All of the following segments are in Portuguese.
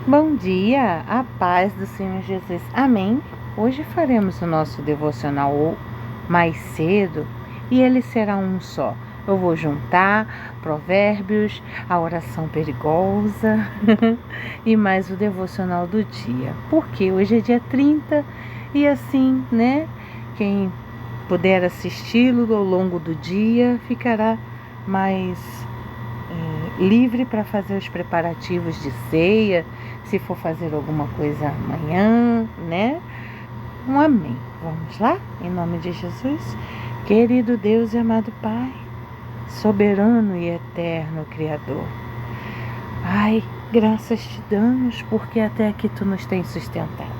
Bom dia, a paz do Senhor Jesus. Amém. Hoje faremos o nosso devocional mais cedo e ele será um só. Eu vou juntar Provérbios, a oração perigosa e mais o devocional do dia. Porque hoje é dia 30 e assim, né? Quem puder assisti-lo ao longo do dia ficará mais livre para fazer os preparativos de ceia, se for fazer alguma coisa amanhã, né? Um amém. Vamos lá? Em nome de Jesus. Querido Deus e amado Pai, soberano e eterno Criador. Ai, graças te damos porque até aqui Tu nos tens sustentado.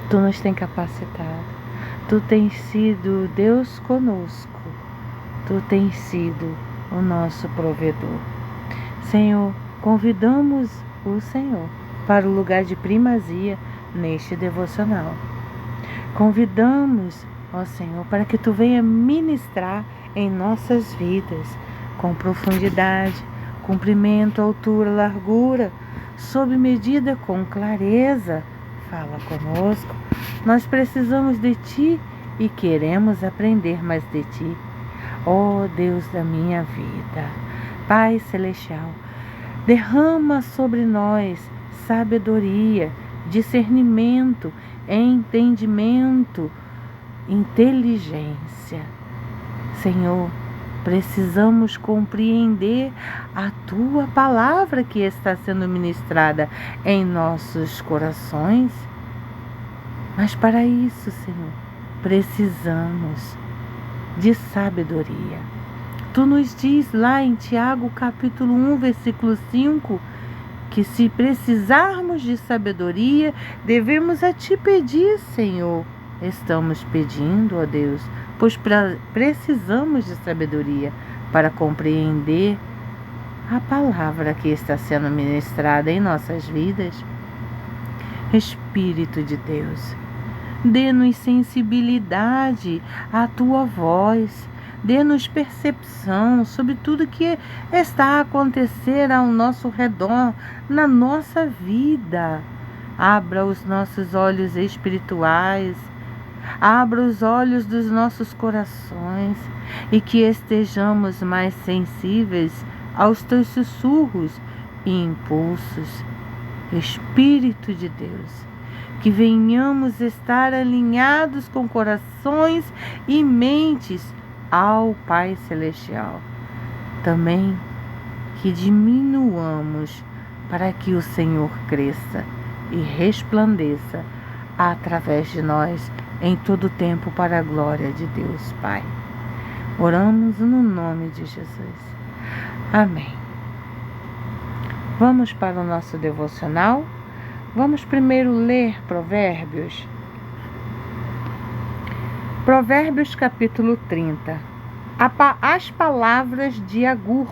Tu nos tens capacitado. Tu tens sido Deus conosco. Tu tens sido o nosso provedor. Senhor, convidamos o Senhor para o lugar de primazia neste devocional. Convidamos, ó Senhor, para que Tu venha ministrar em nossas vidas com profundidade, comprimento, altura, largura, sob medida, com clareza. Fala conosco. Nós precisamos de Ti e queremos aprender mais de Ti. Ó Deus da minha vida, Pai Celestial, derrama sobre nós sabedoria, discernimento, entendimento, inteligência. Senhor, precisamos compreender a Tua palavra que está sendo ministrada em nossos corações. Mas para isso, Senhor, precisamos de sabedoria. Tu nos diz lá em Tiago capítulo 1, versículo 5, que se precisarmos de sabedoria, devemos a Ti pedir, Senhor. Estamos pedindo, ó Deus, pois precisamos de sabedoria para compreender a palavra que está sendo ministrada em nossas vidas. Espírito de Deus, dê-nos sensibilidade à Tua voz, dê-nos percepção sobre tudo que está a acontecer ao nosso redor, na nossa vida. Abra os nossos olhos espirituais, abra os olhos dos nossos corações e que estejamos mais sensíveis aos Teus sussurros e impulsos. Espírito de Deus, que venhamos estar alinhados com corações e mentes ao Pai Celestial. Também que diminuamos para que o Senhor cresça e resplandeça através de nós em todo tempo para a glória de Deus Pai. Oramos no nome de Jesus. Amém. Vamos para o nosso devocional. Vamos primeiro ler Provérbios. Provérbios capítulo 30. As palavras de Agur.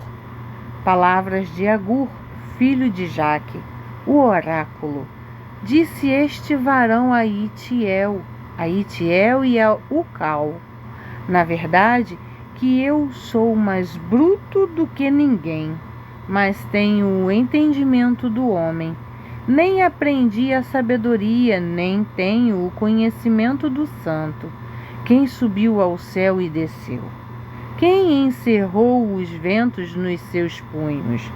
Palavras de Agur, filho de Jaque, o oráculo. Disse este varão a Itiel e a Ucal: na verdade, que eu sou mais bruto do que ninguém, mas tenho o entendimento do homem. Nem aprendi a sabedoria, nem tenho o conhecimento do santo. Quem subiu ao céu e desceu? Quem encerrou os ventos nos seus punhos?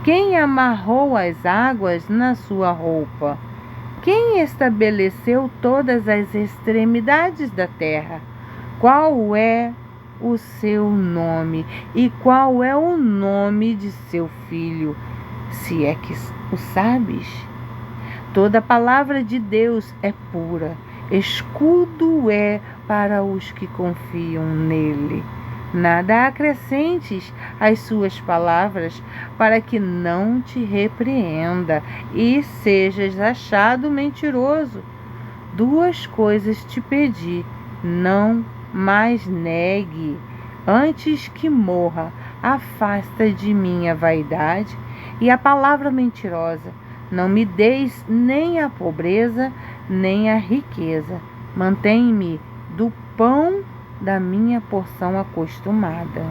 Quem amarrou as águas na sua roupa? Quem estabeleceu todas as extremidades da terra? Qual é o seu nome e qual é o nome de seu filho, se é que o sabes? Toda palavra de Deus é pura, escudo é para os que confiam nele. Nada acrescentes às suas palavras, para que não te repreenda e sejas achado mentiroso. Duas coisas te pedi, não mais negue. Antes que morra, afasta de mim a vaidade e a palavra mentirosa. Não me deis nem a pobreza, nem a riqueza. Mantém-me do pão da minha porção acostumada.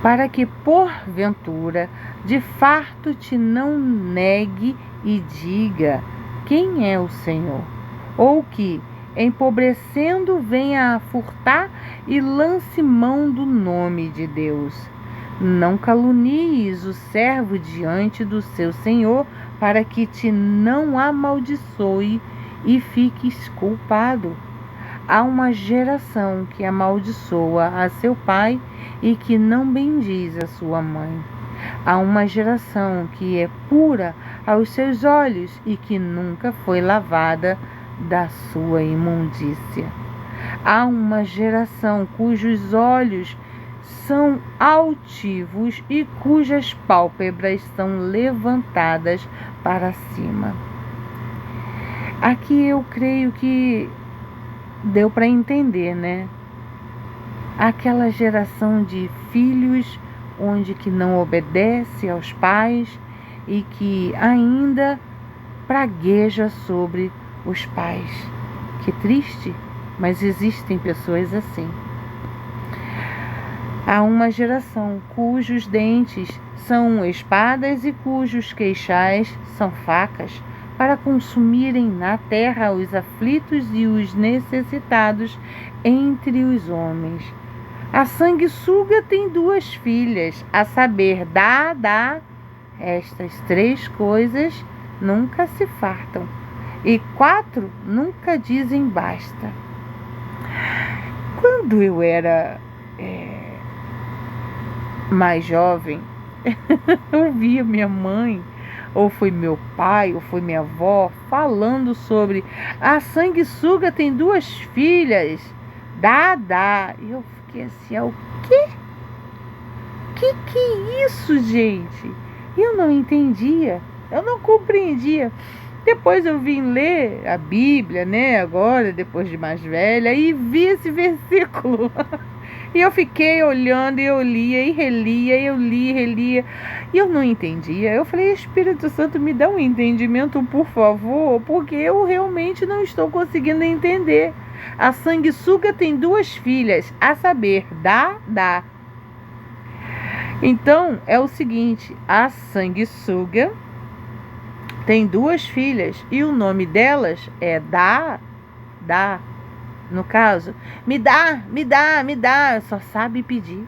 para que porventura de farto te não negue e diga: quem é o Senhor? Ou que, empobrecendo, venha a furtar e lance mão do nome de Deus. Não calunies o servo diante do seu Senhor, para que te não amaldiçoe e fiques culpado. Há uma geração que amaldiçoa a seu pai e que não bendiz a sua mãe. Há uma geração que é pura aos seus olhos e que nunca foi lavada da sua imundícia. Há uma geração cujos olhos são altivos e cujas pálpebras são levantadas para cima. Aqui eu creio que deu para entender, né? Aquela geração de filhos onde que não obedece aos pais e que ainda pragueja sobre os pais. Que triste, mas existem pessoas assim. Há uma geração cujos dentes são espadas e cujos queixais são facas, para consumirem na terra os aflitos e os necessitados entre os homens. A sanguessuga tem 2 filhas, a saber, Dá. Estas 3 coisas nunca se fartam, e 4 nunca dizem basta. Quando eu era mais jovem, eu via minha mãe, ou foi meu pai, ou foi minha avó, falando sobre a sanguessuga tem 2 filhas, Dá. E eu fiquei assim, o quê? Que é isso, gente? Eu não entendia, eu não compreendia. Depois eu vim ler a Bíblia, né, agora, depois de mais velha, e vi esse versículo. E eu fiquei olhando, e eu lia e relia, eu li e relia, e eu não entendia. Eu falei: Espírito Santo, me dá um entendimento, por favor, porque eu realmente não estou conseguindo entender. A sanguessuga tem 2 filhas, a saber, Dá. Então, é o seguinte, a sanguessuga tem 2 filhas, e o nome delas é Dá. No caso, me dá, só sabe pedir.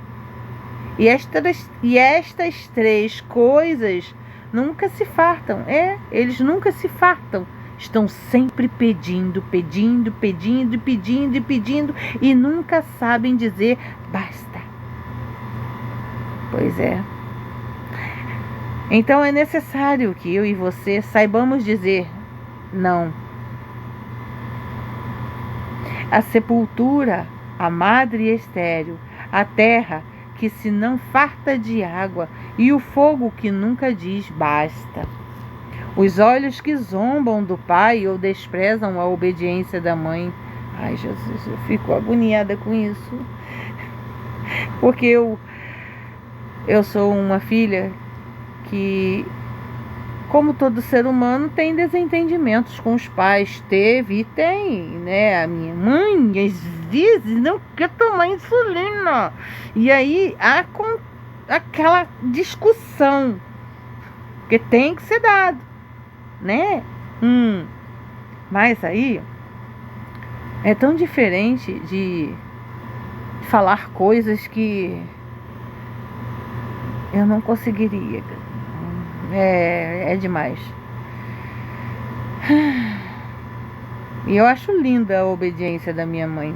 E estas 3 coisas nunca se fartam. Eles nunca se fartam. Estão sempre pedindo, e nunca sabem dizer basta. Pois é. Então é necessário que eu e você saibamos dizer não. A sepultura, a madre estéril, a terra que se não farta de água e o fogo que nunca diz basta. Os olhos que zombam do pai ou desprezam a obediência da mãe. Ai, Jesus, eu fico agoniada com isso. Porque eu sou uma filha que, como todo ser humano, tem desentendimentos com os pais. Teve e tem, né? A minha mãe, às vezes, não quer tomar insulina. E aí há aquela discussão, que tem que ser dado, né? Mas aí é tão diferente de falar coisas que eu não conseguiria. É demais. E eu acho linda a obediência da minha mãe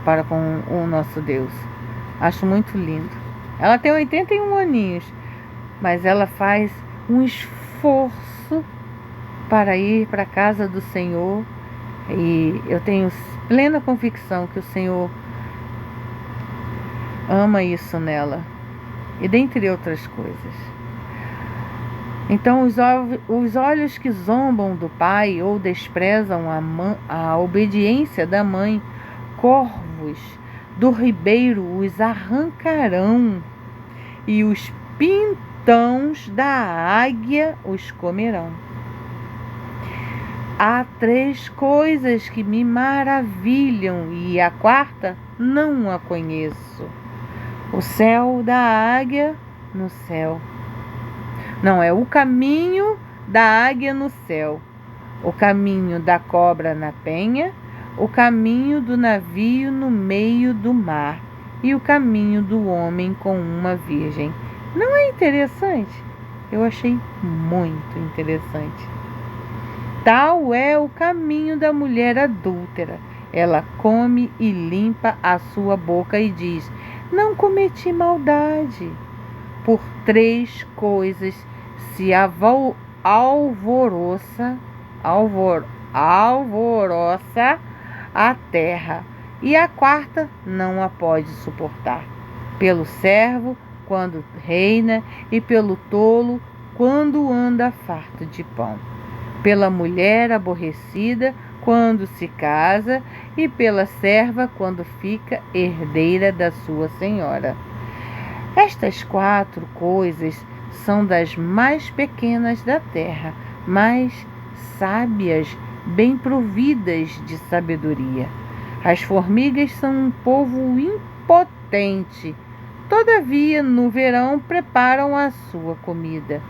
para com o nosso Deus. Acho muito lindo. Ela tem 81 aninhos, mas ela faz um esforço para ir para a casa do Senhor. E eu tenho plena convicção que o Senhor ama isso nela. E dentre outras coisas. Então, os olhos que zombam do pai ou desprezam a obediência da mãe, corvos do ribeiro os arrancarão, e os pintões da águia os comerão. Há 3 coisas que me maravilham, e a 4ª não a conheço. O céu da águia no céu. Não, é o caminho da águia no céu, o caminho da cobra na penha, o caminho do navio no meio do mar e o caminho do homem com uma virgem. Não é interessante? Eu achei muito interessante. Tal é o caminho da mulher adúltera. Ela come e limpa a sua boca e diz: não cometi maldade. Por 3 coisas se alvoroça a terra, e a 4ª não a pode suportar. Pelo servo, quando reina, e pelo tolo, quando anda farto de pão. Pela mulher aborrecida, quando se casa, e pela serva, quando fica herdeira da sua senhora. Estas 4 coisas são das mais pequenas da terra, mas sábias, bem providas de sabedoria. As formigas são um povo impotente, todavia no verão preparam a sua comida.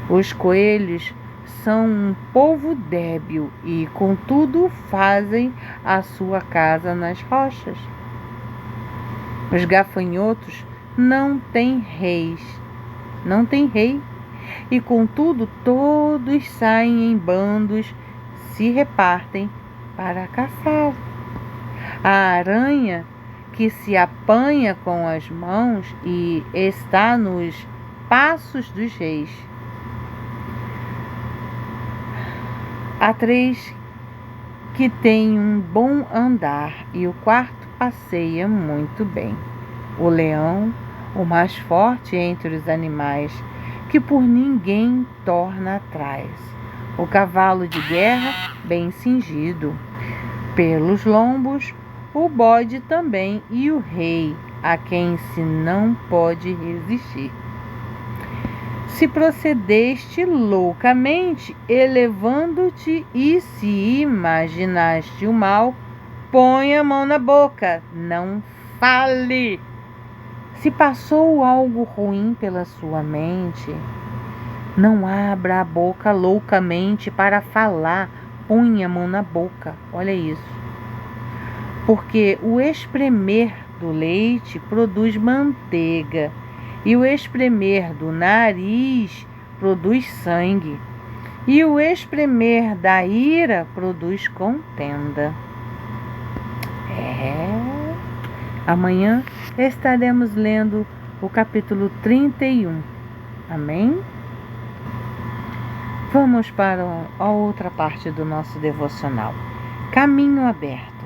Os coelhos são um povo débil e, contudo, fazem a sua casa nas rochas. Os gafanhotos não têm rei, e contudo todos saem em bandos, se repartem para caçar. A aranha que se apanha com as mãos e está nos passos dos reis. Há 3 que têm um bom andar e o 4º passeia muito bem. O leão, o mais forte entre os animais, que por ninguém torna atrás. O cavalo de guerra, bem cingido. Pelos lombos, o bode também e o rei, a quem se não pode resistir. Se procedeste loucamente, elevando-te, e se imaginaste o mal, põe a mão na boca, não fale. Se passou algo ruim pela sua mente, não abra a boca loucamente para falar, põe a mão na boca, olha isso. Porque o espremer do leite produz manteiga, e o espremer do nariz produz sangue, e o espremer da ira produz contenda. Amanhã estaremos lendo o capítulo 31. Amém? Vamos para a outra parte do nosso devocional. Caminho aberto.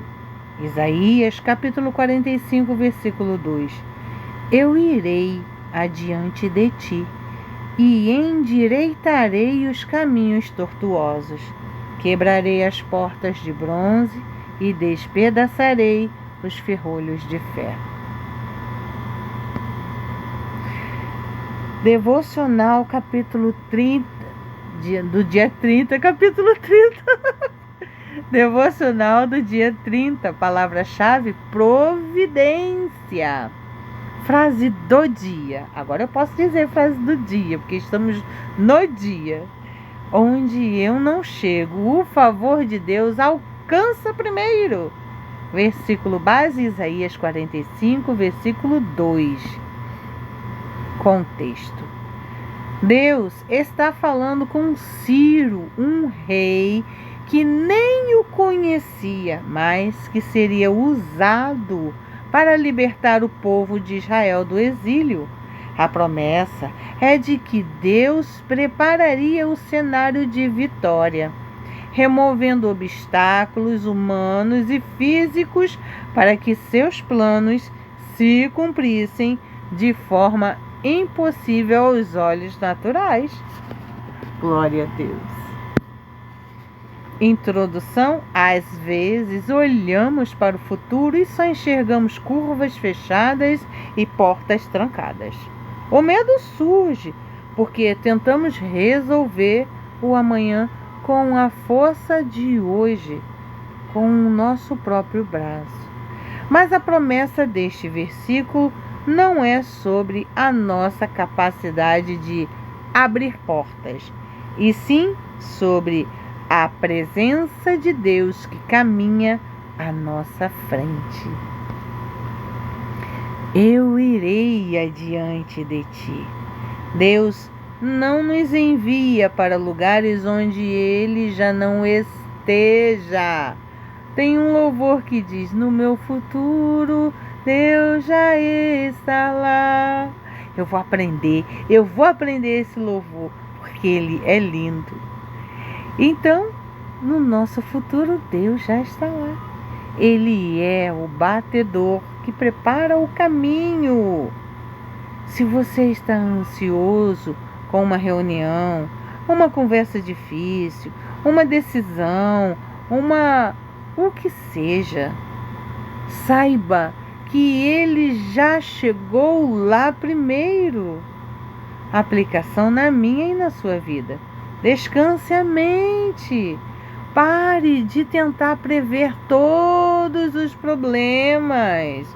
Isaías, capítulo 45, versículo 2. Eu irei adiante de ti e endireitarei os caminhos tortuosos. Quebrarei as portas de bronze e despedaçarei os ferrolhos de ferro. Devocional, capítulo 30, do dia 30, capítulo 30. Devocional do dia 30, palavra-chave, providência. Frase do dia. Agora eu posso dizer frase do dia, porque estamos no dia. Onde eu não chego, o favor de Deus alcança primeiro. Versículo base, Isaías 45, versículo 2. Contexto. Deus está falando com Ciro, um rei que nem o conhecia, mas que seria usado para libertar o povo de Israel do exílio. A promessa é de que Deus prepararia o cenário de vitória, removendo obstáculos humanos e físicos para que seus planos se cumprissem de forma impossível aos olhos naturais. Glória a Deus. Introdução. Às vezes olhamos para o futuro e só enxergamos curvas fechadas e portas trancadas. O medo surge porque tentamos resolver o amanhã com a força de hoje, com o nosso próprio braço. Mas a promessa deste versículo não é sobre a nossa capacidade de abrir portas, e sim sobre a presença de Deus que caminha à nossa frente. Eu irei adiante de ti. Deus não nos envia para lugares onde Ele já não esteja. Tem um louvor que diz: no meu futuro Deus já está lá. Eu vou aprender esse louvor, porque ele é lindo. Então, no nosso futuro, Deus já está lá. Ele é o batedor que prepara o caminho. Se você está ansioso com uma reunião, uma conversa difícil, uma decisão, o que seja, saiba que ele já chegou lá primeiro. Aplicação na minha e na sua vida. Descanse a mente. Pare de tentar prever todos os problemas.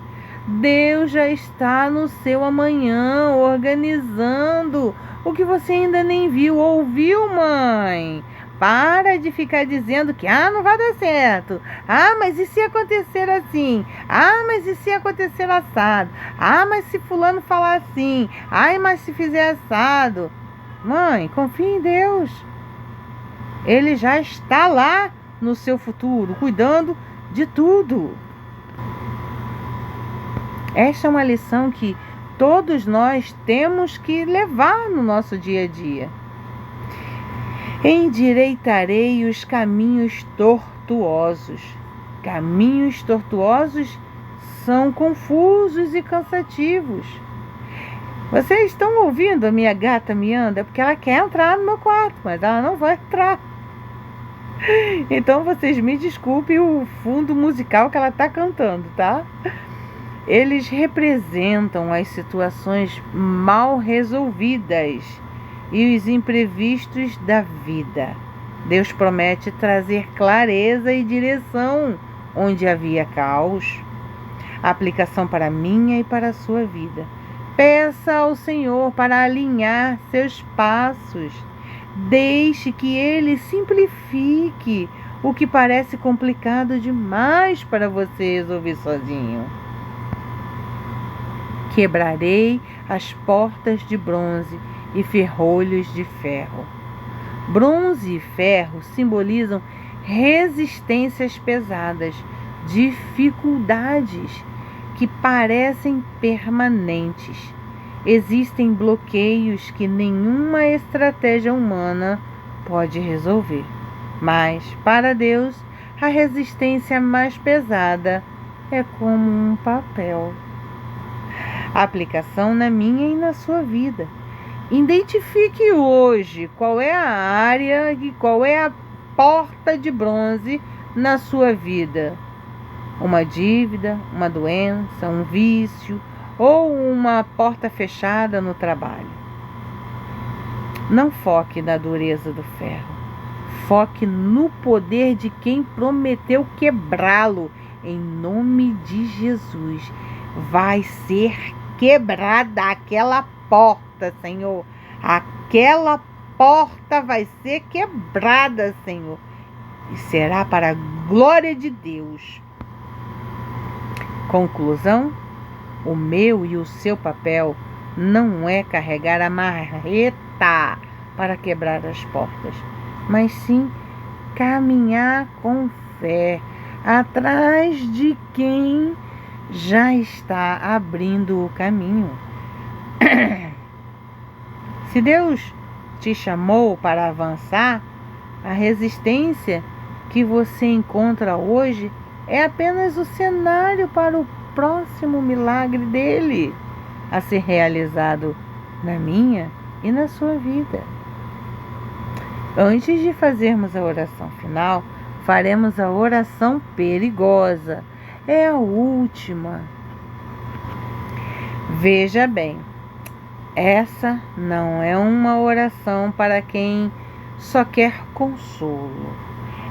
Deus já está no seu amanhã, organizando o que você ainda nem viu. Ouviu, mãe? Para de ficar dizendo que não vai dar certo. Mas e se acontecer assim? Mas e se acontecer assado? Mas se fulano falar assim? Mas se fizer assado? Mãe, confie em Deus. Ele já está lá no seu futuro, cuidando de tudo. Esta é uma lição que todos nós temos que levar no nosso dia a dia. Endireitarei os caminhos tortuosos. Caminhos tortuosos são confusos e cansativos. Vocês estão ouvindo a minha gata miando? É porque ela quer entrar no meu quarto, mas ela não vai entrar. Então vocês me desculpem o fundo musical que ela está cantando, tá? Eles representam as situações mal resolvidas e os imprevistos da vida. Deus promete trazer clareza e direção onde havia caos. Aplicação para a minha e para a sua vida. Peça ao Senhor para alinhar seus passos. Deixe que Ele simplifique o que parece complicado demais para você resolver sozinho. Quebrarei as portas de bronze e ferrolhos de ferro. Bronze e ferro simbolizam resistências pesadas, dificuldades que parecem permanentes. Existem bloqueios que nenhuma estratégia humana pode resolver. Mas, para Deus, a resistência mais pesada é como um papel. Aplicação na minha e na sua vida. Identifique hoje qual é a área e qual é a porta de bronze na sua vida. Uma dívida, uma doença, um vício ou uma porta fechada no trabalho. Não foque na dureza do ferro. Foque no poder de quem prometeu quebrá-lo. Em nome de Jesus. Vai ser quebrada aquela porta, Senhor. Aquela porta vai ser quebrada, Senhor. E será para a glória de Deus. Conclusão: o meu e o seu papel não é carregar a marreta para quebrar as portas, mas sim caminhar com fé atrás de quem já está abrindo o caminho. Se Deus te chamou para avançar, a resistência que você encontra hoje é apenas o cenário para o próximo milagre dele a ser realizado na minha e na sua vida. Antes de fazermos a oração final, faremos a oração perigosa. É a última. Veja bem, essa não é uma oração para quem só quer consolo.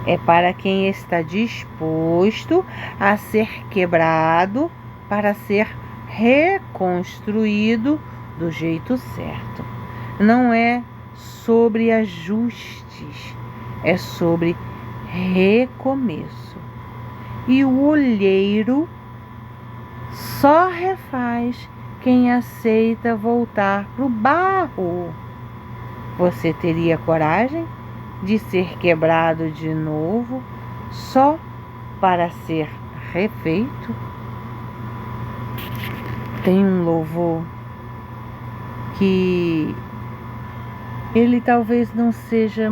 É para quem está disposto a ser quebrado para ser reconstruído do jeito certo. Não é sobre ajustes, é sobre recomeço. E o olheiro só refaz quem aceita voltar para o barro. Você teria coragem de ser quebrado de novo só para ser refeito? Tem um louvor que ele talvez não seja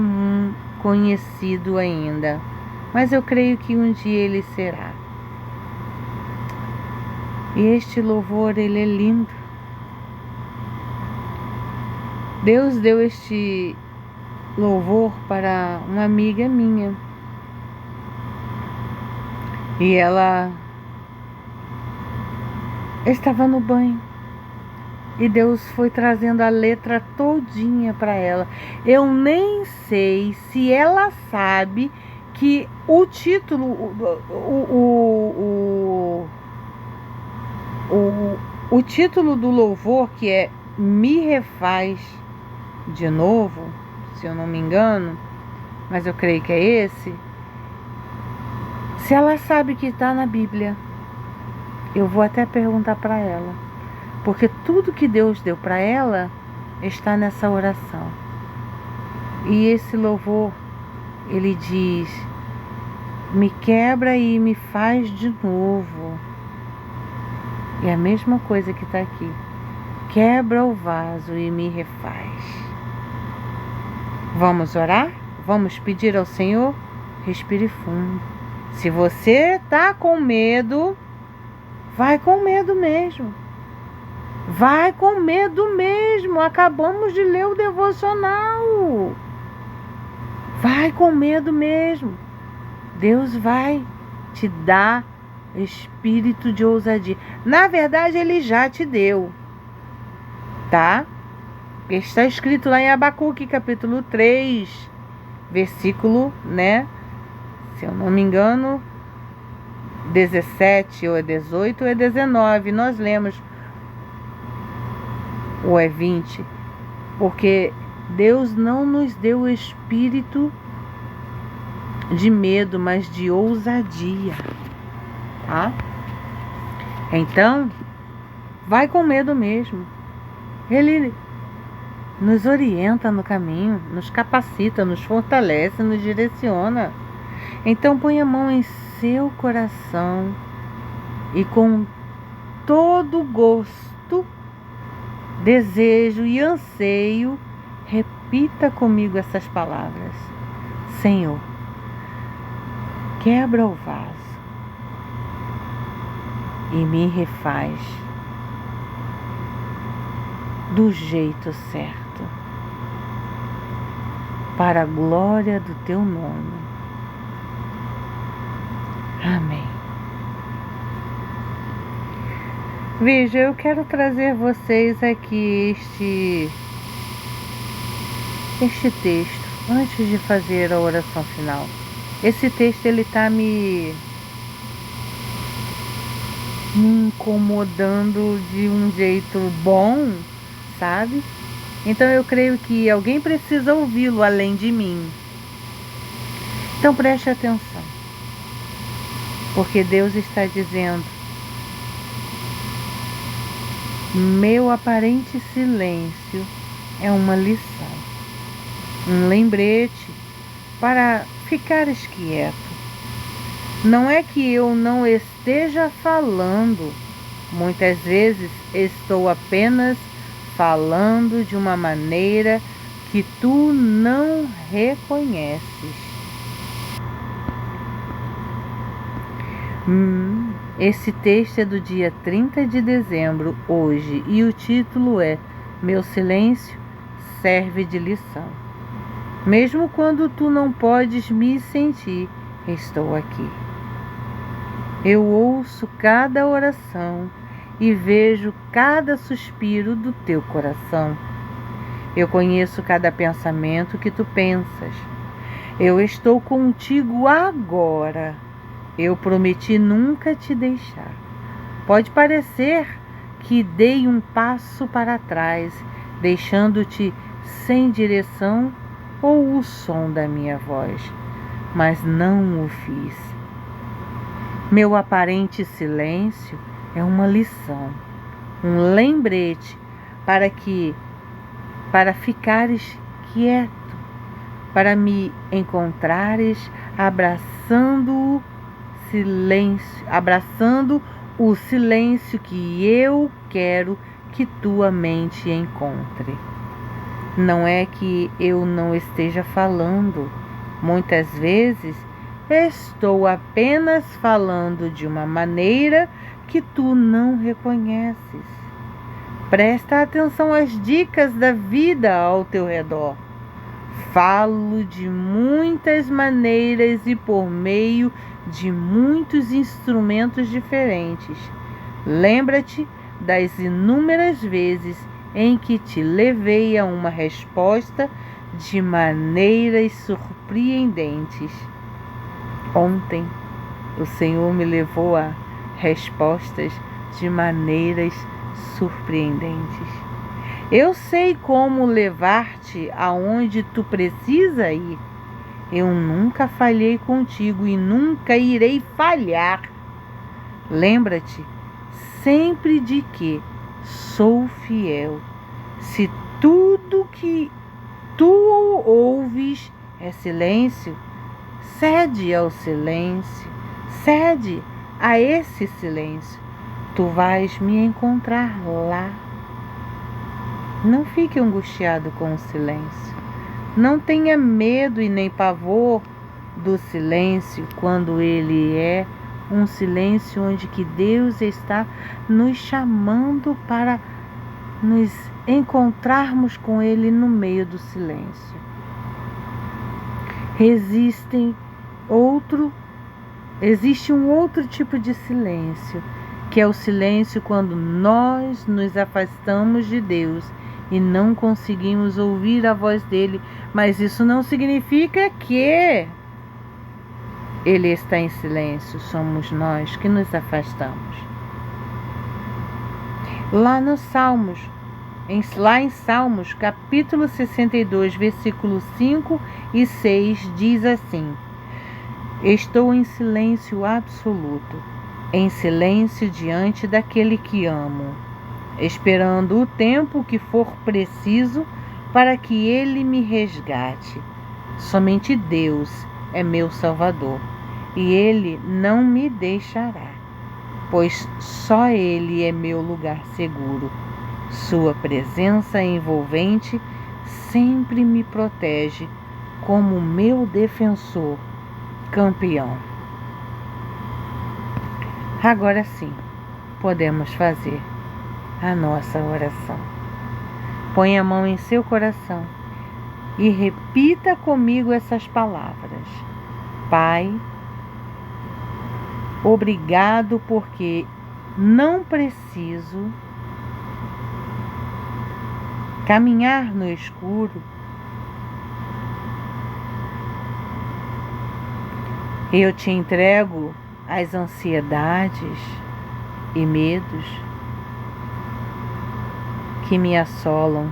conhecido ainda, mas eu creio que um dia ele será. E este louvor, ele é lindo. Deus deu este louvor para uma amiga minha. E ela estava no banho. E Deus foi trazendo a letra todinha para ela. Eu nem sei se ela sabe que o título, o título do louvor, que é Me Refaz de Novo, se eu não me engano, mas eu creio que é esse. Se ela sabe que está na Bíblia, eu vou até perguntar para ela, porque tudo que Deus deu para ela está nessa oração. E esse louvor, ele diz: me quebra e me faz de novo. É a mesma coisa que está aqui. Quebra o vaso e me refaz. Vamos orar? Vamos pedir ao Senhor? Respire fundo. Se você está com medo, vai com medo mesmo. Vai com medo mesmo. Acabamos de ler o devocional. Vai com medo mesmo. Deus vai te dar espírito de ousadia. Na verdade, Ele já te deu, tá? Está escrito lá em Abacuque, capítulo 3, versículo, se eu não me engano, 17, ou é 18, ou é 19. Nós lemos, ou é 20, porque Deus não nos deu o espírito de medo, mas de ousadia, tá? Então, vai com medo mesmo. Ele nos orienta no caminho, nos capacita, nos fortalece, nos direciona. Então, põe a mão em seu coração e com todo gosto, desejo e anseio, repita comigo essas palavras: Senhor, quebra o vaso e me refaz do jeito certo, para a glória do teu nome. Amém. Veja, eu quero trazer vocês aqui este texto antes de fazer a oração final. Esse texto, ele está me incomodando de um jeito bom, sabe? Então eu creio que alguém precisa ouvi-lo além de mim. Então preste atenção, porque Deus está dizendo: meu aparente silêncio é uma lição, um lembrete para ficares quieto. Não é que eu não esteja falando, muitas vezes estou apenas falando de uma maneira que tu não reconheces. Esse texto é do dia 30 de dezembro, hoje, e o título é Meu silêncio serve de lição. Mesmo quando tu não podes me sentir, estou aqui. Eu ouço cada oração e vejo cada suspiro do teu coração. Eu conheço cada pensamento que tu pensas. Eu estou contigo agora. Eu prometi nunca te deixar. Pode parecer que dei um passo para trás, deixando-te sem direção ou o som da minha voz, mas não o fiz. Meu aparente silêncio é uma lição, um lembrete para ficares quieto, para me encontrares abraçando o silêncio que eu quero que tua mente encontre. Não é que eu não esteja falando. Muitas vezes estou apenas falando de uma maneira que tu não reconheces. Presta atenção às dicas da vida ao teu redor. Falo de muitas maneiras e por meio de muitos instrumentos diferentes. Lembra-te das inúmeras vezes em que te levei a uma resposta de maneiras surpreendentes. Ontem, o Senhor me levou a respostas de maneiras surpreendentes. Eu sei como levar-te aonde tu precisa ir. Eu nunca falhei contigo e nunca irei falhar. Lembra-te sempre de que sou fiel. Se tudo que tu ouves é silêncio, cede ao silêncio, cede a esse silêncio. Tu vais me encontrar lá. Não fique angustiado com o silêncio. Não tenha medo e nem pavor do silêncio quando ele é um silêncio onde que Deus está nos chamando para nos encontrarmos com Ele no meio do silêncio. Existe um outro tipo de silêncio, que é o silêncio quando nós nos afastamos de Deus e não conseguimos ouvir a voz dele, mas isso não significa que ele está em silêncio, somos nós que nos afastamos. Lá em Salmos, capítulo 62, versículos 5 e 6, diz assim: estou em silêncio absoluto, em silêncio diante daquele que amo, esperando o tempo que for preciso para que ele me resgate. Somente Deus é meu Salvador, e Ele não me deixará, pois só Ele é meu lugar seguro. Sua presença envolvente sempre me protege como meu defensor, campeão. Agora sim, podemos fazer a nossa oração. Põe a mão em seu coração e repita comigo essas palavras. Pai, obrigado porque não preciso caminhar no escuro. Eu te entrego as ansiedades e medos que me assolam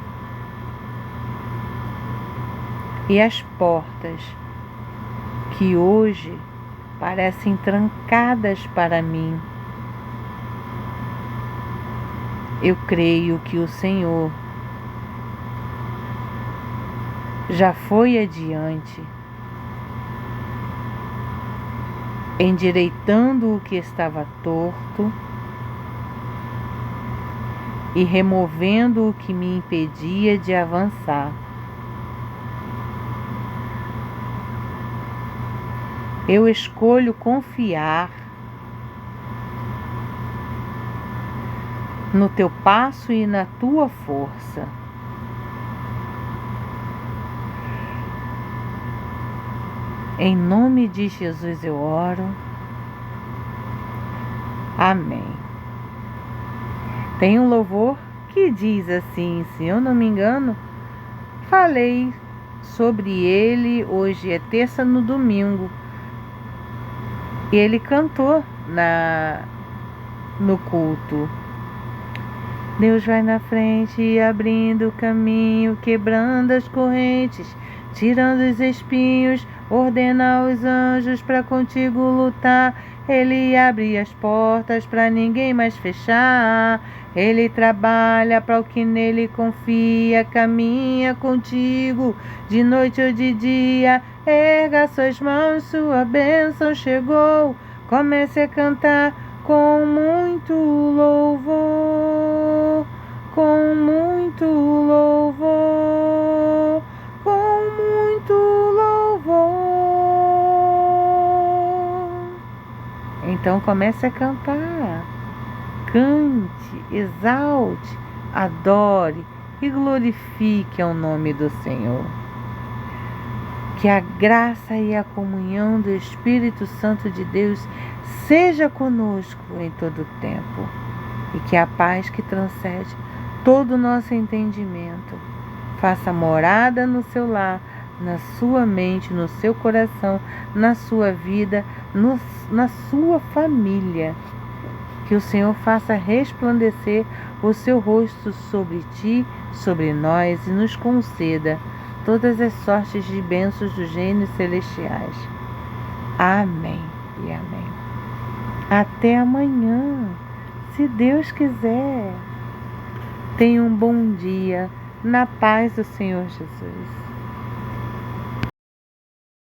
e as portas que hoje parecem trancadas para mim. Eu creio que o Senhor já foi adiante, endireitando o que estava torto e removendo o que me impedia de avançar. Eu escolho confiar no teu passo e na tua força. Em nome de Jesus eu oro. Amém. Tem um louvor que diz assim, se eu não me engano, falei sobre ele, hoje é terça, no domingo. E ele cantou no culto. Deus vai na frente e abrindo o caminho, quebrando as correntes, tirando os espinhos, ordena aos anjos para contigo lutar. Ele abre as portas para ninguém mais fechar. Ele trabalha para o que nele confia, caminha contigo de noite ou de dia. Erga suas mãos, sua bênção chegou. Comece a cantar com muito louvor, com muito louvor, com muito louvor. Então comece a cantar, cante, exalte, adore e glorifique ao nome do Senhor. Que a graça e a comunhão do Espírito Santo de Deus seja conosco em todo o tempo, e que a paz que transcende todo o nosso entendimento faça morada no seu lar, na sua mente, no seu coração, na sua vida, na sua família. Que o Senhor faça resplandecer o seu rosto sobre ti, sobre nós, e nos conceda todas as sortes de bênçãos dos reinos celestiais. Amém e amém. Até amanhã, se Deus quiser. Tenha um bom dia, na paz do Senhor Jesus.